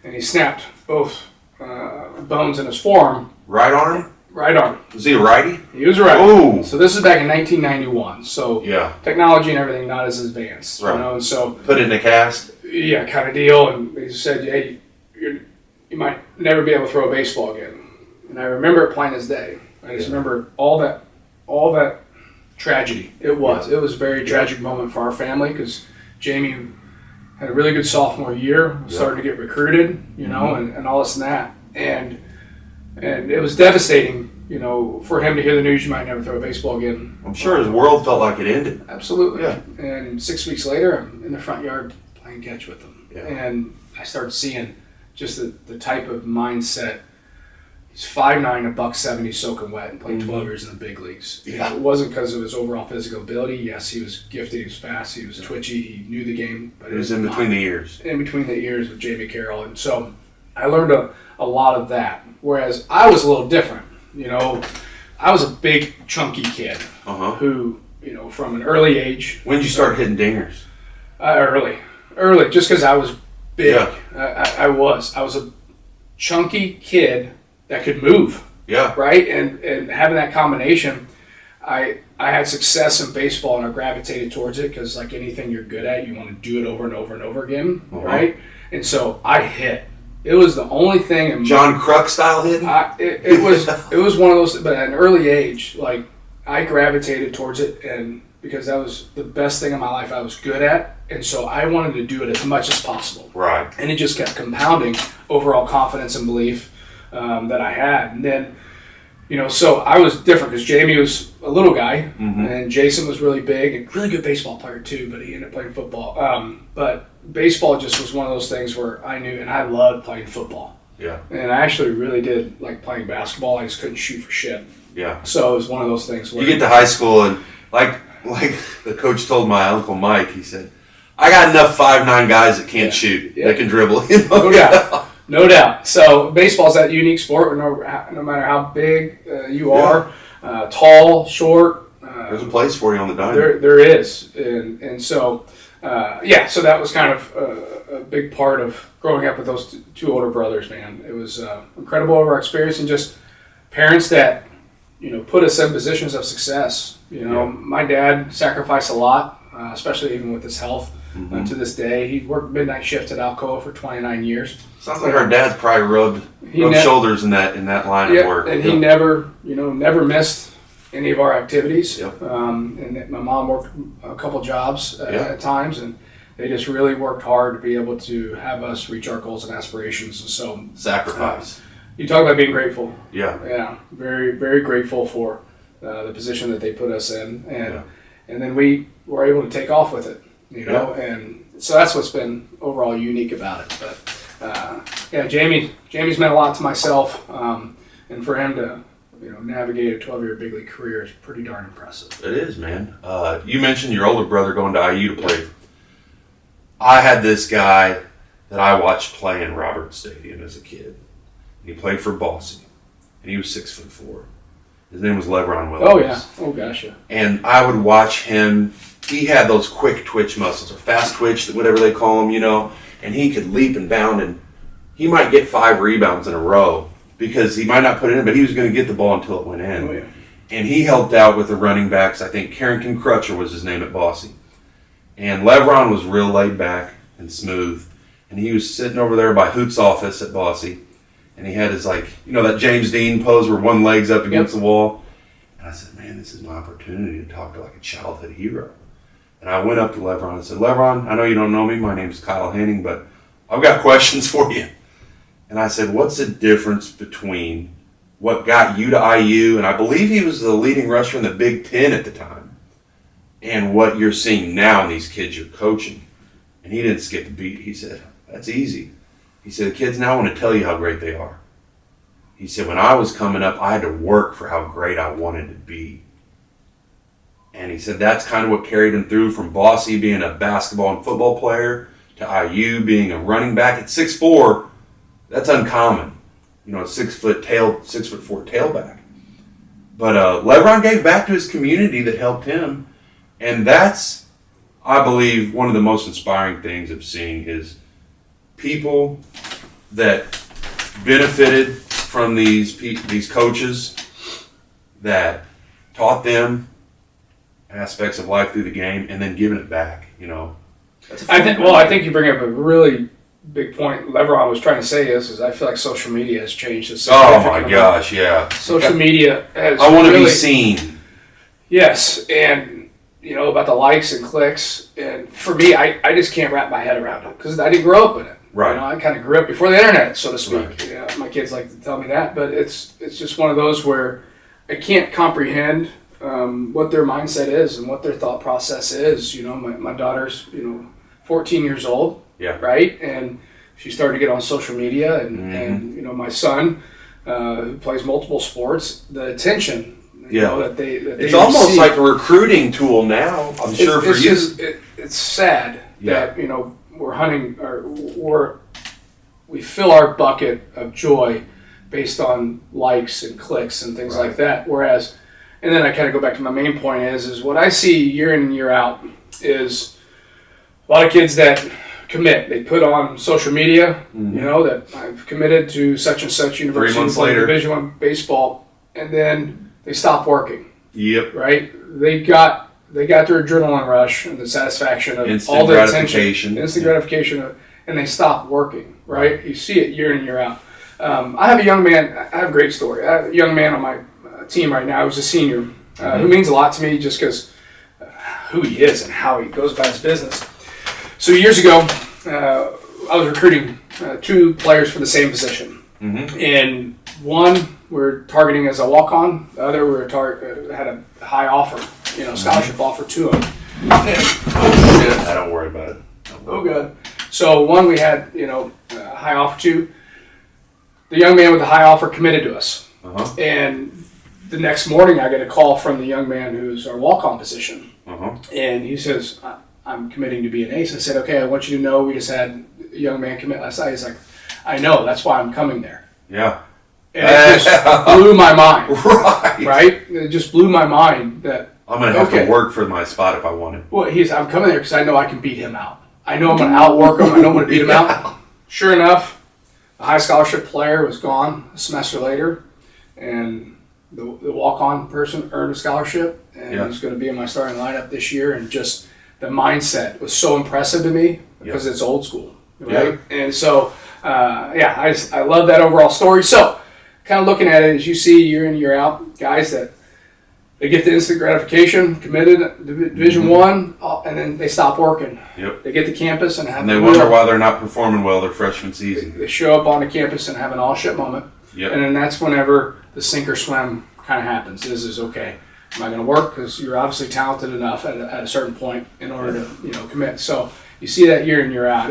and he snapped both bones in his forearm. Right arm? Right arm. Was he a righty? He was a righty. Oh. So this is back in 1991. So technology and everything not as advanced. Right. You know, and so put it in a cast? Yeah, kind of deal. And he said, hey, you might never be able to throw a baseball again. And I remember it plain as day. I just remember all that tragedy. It was a very tragic moment for our family because Jamie had a really good sophomore year, started to get recruited, you know, and all this and that. And it was devastating, you know, for him to hear the news you might never throw a baseball again. I'm sure his world felt like it ended. Absolutely. Yeah. And 6 weeks later, I'm in the front yard playing catch with him. Yeah. And I started seeing just the type of mindset. He's 5'9", $170, soaking wet, and played 12 years in the big leagues. Yeah. It wasn't because of his overall physical ability. Yes, he was gifted, he was fast, he was twitchy, he knew the game. But it was in between the ears. In between the ears with Jamie Carroll. And so I learned a lot of that. Whereas I was a little different. You know, I was a big, chunky kid who, you know, from an early age. When did you start hitting dingers? Early, just because I was big. Yeah. I was a chunky kid that could move. Yeah. Right? And having that combination, I had success in baseball and I gravitated towards it because like anything you're good at, you want to do it over and over and over again, right? And so I hit. It was the only thing. In John Kruk style hitting? It was one of those, but at an early age, like I gravitated towards it, and because that was the best thing in my life I was good at, and so I wanted to do it as much as possible. Right. And it just kept compounding overall confidence and belief that I had. And then, so I was different because Jamie was a little guy, and Jason was really big and really good baseball player too, but he ended up playing football. But baseball just was one of those things where I knew, and I loved playing football. Yeah. And I actually really did like playing basketball. I just couldn't shoot for shit. Yeah. So it was one of those things where you get to high school and like the coach told my Uncle Mike, he said, I got enough 5'9" guys that can't shoot. They can dribble. No doubt. No doubt. So baseball's that unique sport where no matter how big you are, tall, short. There's a place for you on the diamond. There is. And so, so that was kind of a big part of growing up with those two older brothers, man. It was incredible over our experience and just parents that, put us in positions of success. My dad sacrificed a lot, especially even with his health. To this day, he worked midnight shift at Alcoa for 29 years. Sounds like our dad's probably rubbed shoulders in that line of work. And he never missed any of our activities. Yep. And my mom worked a couple jobs at times, and they just really worked hard to be able to have us reach our goals and aspirations. And so, sacrifice. You talk about being grateful. Yeah. Yeah. Very, very grateful for the position that they put us in, and then we were able to take off with it. And so that's what's been overall unique about it. But Jamie's meant a lot to myself, and for him to navigate a 12-year big league career is pretty darn impressive. It is, man. You mentioned your older brother going to IU to play. I had this guy that I watched play in Roberts Stadium as a kid. He played for Bossy, and he was 6'4". His name was LeBron Williams. Oh yeah. Oh gosh, yeah. And I would watch him. He had those quick twitch muscles, or fast twitch, whatever they call them, and he could leap and bound, and he might get 5 rebounds in a row because he might not put it in, but he was going to get the ball until it went in. Oh, yeah. And he helped out with the running backs. I think Carrington Crutcher was his name at Bossy. And LeBron was real laid back and smooth, and he was sitting over there by Hoot's office at Bossy, and he had his, that James Dean pose where one leg's up against the wall. And I said, man, this is my opportunity to talk to like a childhood hero. And I went up to LeBron and said, LeBron, I know you don't know me. My name's Kyle Henning, but I've got questions for you. And I said, what's the difference between what got you to IU, and I believe he was the leading rusher in the Big Ten at the time, and what you're seeing now in these kids you're coaching? And he didn't skip a beat. He said, that's easy. He said, the kids now want to tell you how great they are. He said, when I was coming up, I had to work for how great I wanted to be. And he said that's kind of what carried him through from Bossy being a basketball and football player to IU being a running back at 6'4". That's uncommon. A 6'4" tailback. But LeBron gave back to his community that helped him. And that's, I believe, one of the most inspiring things of seeing is people that benefited from these coaches that taught them aspects of life through the game, and then giving it back. I think you bring up a really big point. LeBron was trying to say is I feel like social media has changed it. Oh my gosh, yeah. Social media has. I want to be seen. Yes, and about the likes and clicks, and for me, I just can't wrap my head around it because I didn't grow up in it. Right. I kind of grew up before the internet, so to speak. Right. My kids like to tell me that, but it's just one of those where I can't comprehend what their mindset is and what their thought process is. My daughter's 14 years old, right, and she started to get on social media, and my son who plays multiple sports, the attention that they it's almost like a recruiting tool now. I'm sure for you. It's sad that we're hunting, or we fill our bucket of joy based on likes and clicks and things like that. Whereas, and then I kind of go back to my main point is what I see year in and year out is a lot of kids that commit. They put on social media, that I've committed to such and such university, 3 months later, Division I baseball, and then they stop working Yep. Right? They got their adrenaline rush and the satisfaction of Instant all the gratification. attention, instant gratification, and they stop working. Right? You see it year in, year out. I have a young man. I have a great story. I have a young man on my team right now who's a senior, who means a lot to me just because who he is and how he goes about his business. So years ago, I was recruiting 2 players for the same position, and one we're targeting as a walk-on, the other had a high offer, scholarship offer to him. I don't worry about it. Oh, good. So one we had, a high offer to. The young man with the high offer committed to us, and the next morning I get a call from the young man who's our walk-on position, and he says, I'm committing to be an ace. I said, okay, I want you to know we just had a young man commit last night. He's like, I know, that's why I'm coming there. Yeah. And it just blew my mind. Right. It just blew my mind that I'm going to have to work for my spot if I want it. Well, I'm coming there because I know I can beat him out. I know I'm going to outwork him. I know I'm going to beat him out. Sure enough, the high scholarship player was gone a semester later, and the walk-on person earned a scholarship, and he's going to be in my starting lineup this year. And just the mindset was so impressive to me because it's old school, right? Yeah. And so, I love that overall story. So, kind of looking at it as you see year in, year out, guys that they get the instant gratification, committed Division One, and then they stop working. Yep. They get to campus and they wonder why they're not performing well their freshman season. They show up on the campus and have an all-ship moment. Yep. And then that's whenever the sink or swim kind of happens. This is okay. Am I going to work? Because you're obviously talented enough at a certain point in order to commit. So you see that year in, year out.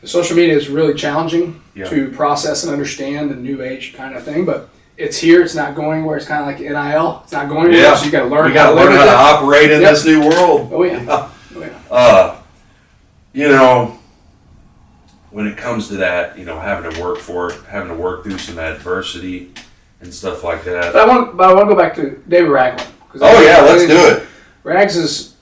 The social media is really challenging to process and understand, the new age kind of thing, but it's here. It's not going where it's kind of like NIL. It's not going anywhere, so you got to learn. We got to learn how to operate in this new world. Oh yeah. When it comes to that, having to work for it, having to work through some adversity and stuff like that. But I want to go back to David Ragland. Let's do it. Rags is.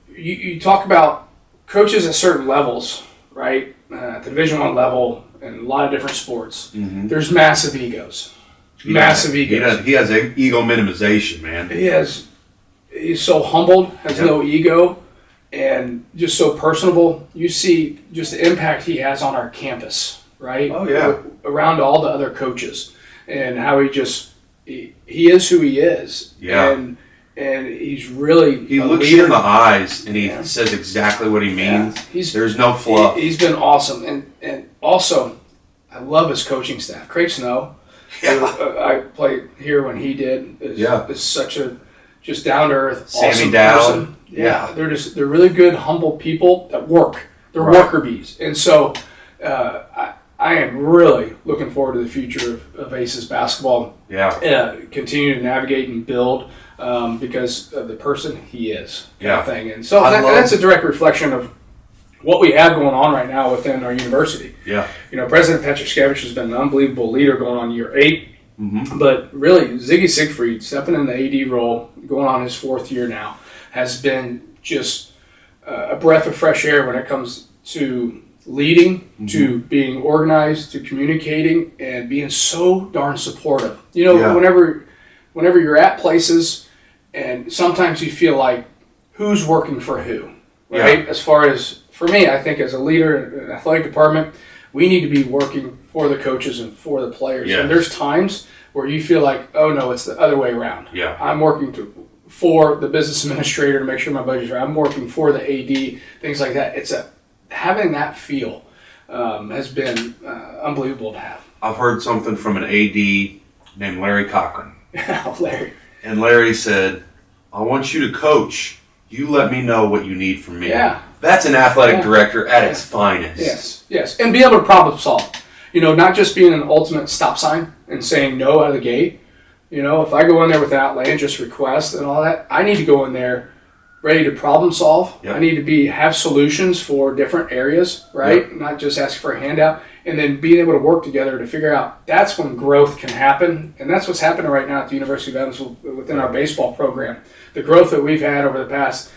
You talk about coaches at certain levels, right? At the Division I level and a lot of different sports. Mm-hmm. There's massive egos. He has ego minimization, man. He's so humbled, has no ego, and just so personable. You see just the impact he has on our campus, right? Oh, yeah. Around all the other coaches, and how he is who he is. Yeah. And he's really he looks you in the eyes and he says exactly what he means. Yeah. There's no fluff. He's been awesome, and also I love his coaching staff. Craig Snow, who, I played here when he did. Is such a just down to earth, awesome person. Yeah, they're really good, humble people that work. They're worker bees, and so I am really looking forward to the future of Aces basketball. Yeah, continue to navigate and build. Because of the person he is, kind of thing. And so that's a direct reflection of what we have going on right now within our university. Yeah. President Petroskevich has been an unbelievable leader going on year 8. Mm-hmm. But really, Ziggy Siegfried, stepping in the AD role, going on his 4th year now, has been just a breath of fresh air when it comes to leading, to being organized, to communicating, and being so darn supportive. Whenever you're at places, and sometimes you feel like, who's working for who, right? Yeah. As far as, for me, I think as a leader in an athletic department, we need to be working for the coaches and for the players. Yes. And there's times where you feel like, oh no, it's the other way around. Yeah. I'm working for the business administrator to make sure my budget's right. I'm working for the AD, things like that. Having that feel has been unbelievable to have. I've heard something from an AD named Larry Cochran. Larry. And Larry said, I want you to coach. You let me know what you need from me. Yeah. That's an athletic director at its finest. Yes. And be able to problem solve. Not just being an ultimate stop sign and saying no out of the gate. If I go in there with an outlandish request and all that, I need to go in there ready to problem solve. Yep. I need to have solutions for different areas, right? Yep. Not just ask for a handout. And then being able to work together to figure out, that's when growth can happen. And that's what's happening right now at the University of Evansville within our baseball program. The growth that we've had over the past,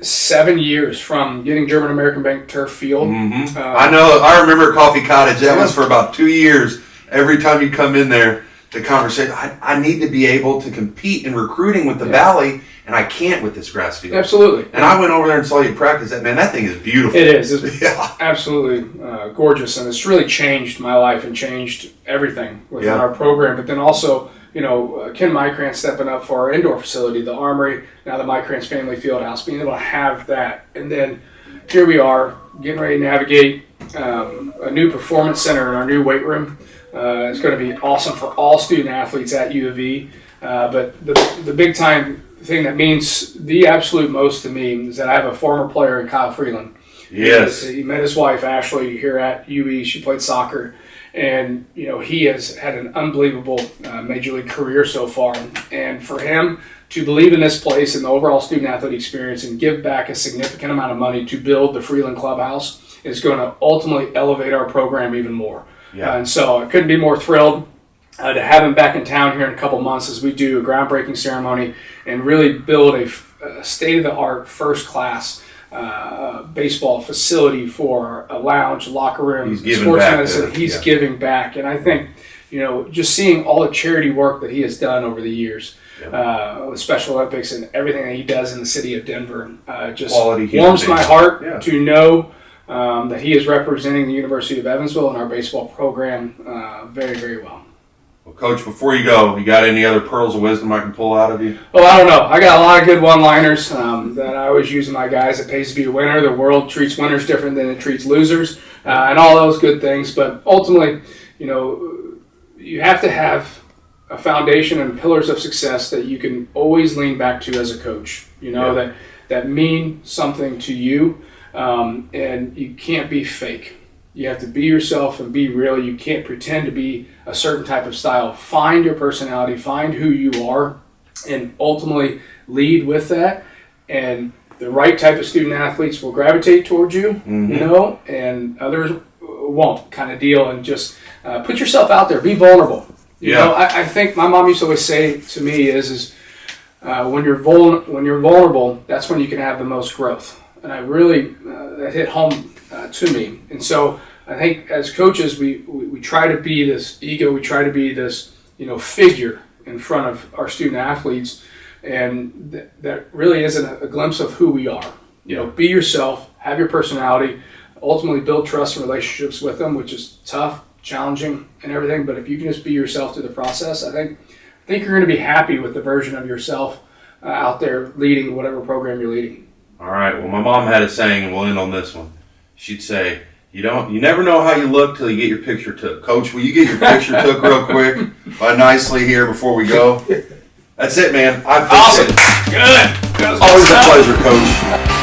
7 years from getting German American Bank turf field. Mm-hmm. I know. I remember Coffee Cottage. That was for about 2 years. Every time you come in there, the conversation. I need to be able to compete in recruiting with the Valley, and I can't with this grass field. Absolutely. And I went over there and saw you practice. That thing is beautiful. It is. It's absolutely gorgeous, and it's really changed my life and changed everything within our program. But then also, Ken Mycrant stepping up for our indoor facility, the Armory, now the Mycrant's Family Fieldhouse, being able to have that. And then here we are getting ready to navigate a new performance center in our new weight room. It's going to be awesome for all student athletes at U of E. But the big time thing that means the absolute most to me is that I have a former player in Kyle Freeland. Yes. He met his wife, Ashley, here at UE. She played soccer. And, he has had an unbelievable major league career so far. And for him to believe in this place and the overall student-athlete experience and give back a significant amount of money to build the Freeland Clubhouse is going to ultimately elevate our program even more. Yeah. And so I couldn't be more thrilled to have him back in town here in a couple months as we do a groundbreaking ceremony and really build a state-of-the-art, first-class baseball facility for a lounge, locker room, sports medicine. He's giving back. And I think, just seeing all the charity work that he has done over the years, with Special Olympics and everything that he does in the city of Denver, just warms my heart to know that he is representing the University of Evansville and our baseball program very, very well. Well, Coach, before you go, you got any other pearls of wisdom I can pull out of you? Oh, I don't know. I got a lot of good one-liners that I always use in my guys. It pays to be a winner. The world treats winners different than it treats losers, and all those good things. But ultimately, you have to have a foundation and pillars of success that you can always lean back to as a coach. That mean something to you, and you can't be fake. You have to be yourself and be real. You can't pretend to be a certain type of style. Find your personality, find who you are, and ultimately lead with that. And the right type of student athletes will gravitate towards you, and others won't, kind of deal. And just put yourself out there. Be vulnerable. I think my mom used to always say to me is when you're vulnerable, that's when you can have the most growth. And I really that hit home to me. And so I think as coaches, we try to be this ego, we try to be this figure in front of our student athletes, and that really isn't a glimpse of who we are. Be yourself, have your personality, ultimately build trust and relationships with them, which is tough, challenging, and everything. But if you can just be yourself through the process, I think you're going to be happy with the version of yourself out there leading whatever program you're leading. All right. Well, my mom had a saying, and we'll end on this one. She'd say, you never know how you look till you get your picture took. Coach, will you get your picture took real quick, nicely here before we go? That's it, man. Awesome. Good. Always a pleasure, Coach.